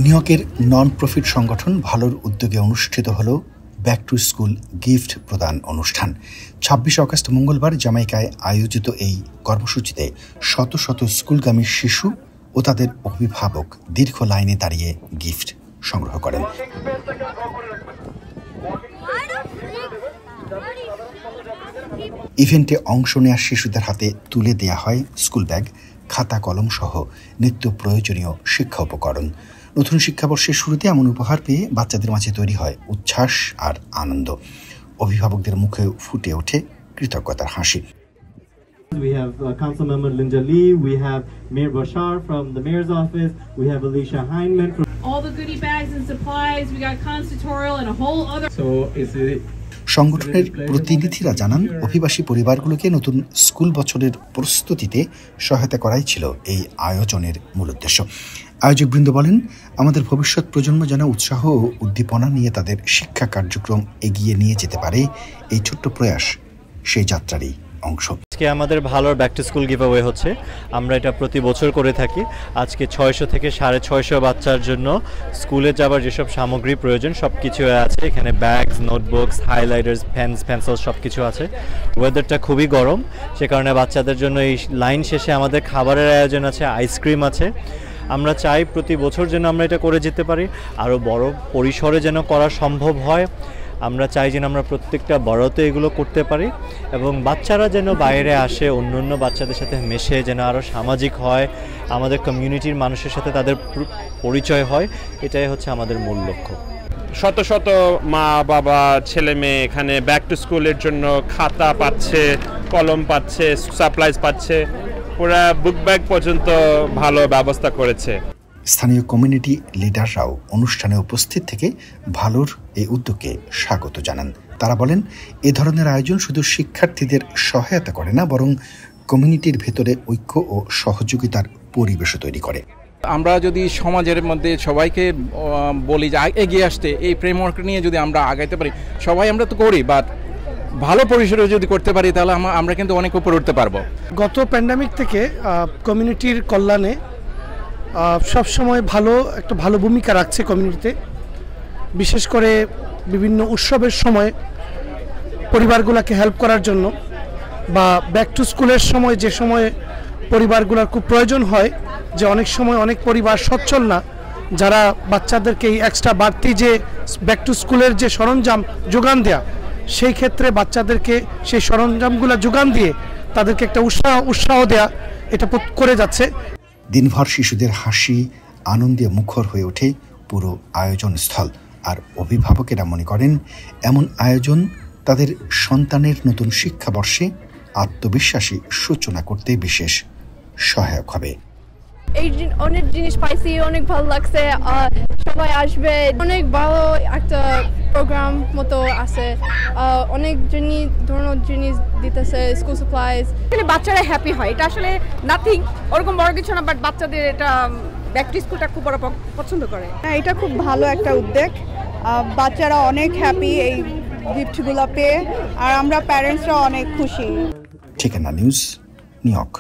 নিউইয়র্কের non profit সংগঠন ভালোর উদ্যোগে অনুষ্ঠিত হলো ব্যাক টু স্কুল গিফট প্রদান অনুষ্ঠান। ২৬ আগস্ট মঙ্গলবার জামাইকায় আয়োজিত এই কর্মসূচিতে শত শত স্কুলগামী শিশু ও তাদের অভিভাবক দীর্ঘ লাইনে দাঁড়িয়ে গিফট সংগ্রহ করেন। ইভেন্টে অংশ নেওয়া শিশুদের হাতে তুলে দেয়া হয় স্কুল ব্যাগ, খাতা, কলম সহ নিত্য প্রয়োজনীয় শিক্ষা উপকরণ। নতুন শিক্ষাবর্ষের শুরুতে এমন উপহার পেয়ে বাচ্চাদের মাঝে তৈরি হয় উচ্ছ্বাস আর আনন্দ। অভিভাবকদের মুখে ফুটে ওঠে কৃতজ্ঞতার হাসি। We have Council Member Linda Lee, we have Mayor Bashar from the Mayor's office, we have Alicia Heinman from all the goodie bags and supplies, we got consistoral and a whole other. So is it সংগঠনের প্রতিনিধিরা জানান, অভিবাসী পরিবারগুলোকে নতুন school বছরের প্রস্তুতিতে সহায়তা করাই ছিল এই আয়োজনের মূল উদ্দেশ্য। আয়োজকবৃন্দ বলেন, আমাদের ভবিষ্যৎ প্রজন্ম যেন উৎসাহ ও উদ্দীপনা নিয়ে তাদের শিক্ষা কার্যক্রম এগিয়ে নিয়ে যেতে পারে। এই ছোট্ট প্রয়াস সেই যাত্রারই অংশ। আজকে আমাদের ভালোর back to school give away হচ্ছে। আমরা এটা প্রতি বছর করে থাকি। আজকে 600 থেকে 650 বাচ্চার জন্য স্কুলে যাবার যেসব সামগ্রী প্রয়োজন সব কিছু আছে এখানে। ব্যাগস, নোটবুকস, হাইলাইটার্স, পেন্সিল সব কিছু আছে। ওয়েদারটা খুবই গরম, সে কারণে বাচ্চাদের জন্য এই লাইন শেষে আমাদের খাবারের আয়োজন আছে, আইসক্রিম আছে। আমরা চাই প্রতি বছর যেন আমরা এটা করে যেতে পারি, আরও বড় পরিসরে যেন করা সম্ভব হয়। আমরা চাই যেন আমরা প্রত্যেকটা বড়তে এগুলো করতে পারি এবং বাচ্চারা যেন বাইরে আসে, অন্য অন্য বাচ্চাদের সাথে মেশে, যেন আরও সামাজিক হয়, আমাদের কমিউনিটির মানুষের সাথে তাদের পরিচয় হয়। এটাই হচ্ছে আমাদের মূল লক্ষ্য। শত শত মা বাবা ছেলে মেয়ে এখানে ব্যাক টু স্কুলের জন্য খাতা পাচ্ছে, কলম পাচ্ছে, সাপ্লাইজ পাচ্ছে, পুরা বুক ব্যাগ পর্যন্ত ভালো ব্যবস্থা করেছে। স্থানীয় কমিউনিটি লিডাররাও অনুষ্ঠানে উপস্থিত থেকে ভালোর এই উদ্যোগকে স্বাগত জানান। তারা বলেন, এ ধরনের আয়োজন শুধু শিক্ষার্থীদের সহায়তা করে না, বরং কমিউনিটির ভেতরে ঐক্য ও সহযোগিতার পরিবেশও তৈরি করে। আমরা যদি সমাজের মধ্যে সবাইকে বলি যে এগিয়ে আসতে, এই ফ্রেমওয়ার্ক নিয়ে যদি আমরা আগাইতে পারি, সবাই আমরা তো করি, বাট ভালো পরিসরে যদি করতে পারি তাহলে আমরা কিন্তু অনেক উপরে উঠতে পারবো। গত প্যান্ডামিক থেকে কমিউনিটির কল্যাণে সবসময় একটা ভালো ভূমিকা রাখছে কমিউনিটিতে। বিশেষ করে বিভিন্ন উৎসবের সময় পরিবারগুলোকে হেল্প করার জন্য, বা ব্যাক টু স্কুলের সময় যে সময় পরিবারগুলোর খুব প্রয়োজন হয়, যে অনেক সময় অনেক পরিবার সচ্ছল না, যারা বাচ্চাদেরকে এই এক্সট্রা বাড়তি যে ব্যাক টু স্কুলের যে সরঞ্জাম যোগান দেয়া, সেই ক্ষেত্রে বাচ্চাদেরকে সেই সরঞ্জামগুলো যোগান দিয়ে তাদেরকে একটা উৎসাহ দেয়া, এটা করে যাচ্ছে। দিনভর শিশুদের হাসি আনন্দে মুখর হয়ে ওঠে পুরো আয়োজন স্থল। আর অভিভাবকেরা মনে করেন, এমন আয়োজন তাদের সন্তানের নতুন শিক্ষাবর্ষে আত্মবিশ্বাসী সূচনা করতে বিশেষ সহায়ক হবে। এই অনেক জিনিস পাইছি, অনেক ভালো লাগছে। সবাই আসবে, অনেক ভালো একটা প্রোগ্রাম মতো আছে। অনেক ধরনের জিনিস দিতেছে, স্কুল সাপ্লাইজ। বাচ্চারা হ্যাপি হয়, এটা আসলে নাথিং ওরকম বড় কিছু না, বাট বাচ্চাদের এটা ব্যাক টু স্কুলটা খুব বড় পছন্দ করে। হ্যাঁ, এটা খুব ভালো একটা উদ্যোগ। বাচ্চারা অনেক হ্যাপি এই গিফটগুলো পেয়ে, আর আমরা প্যারেন্টসরা অনেক খুশি। ঠিকানা নিউজ, নিউ ইয়র্ক।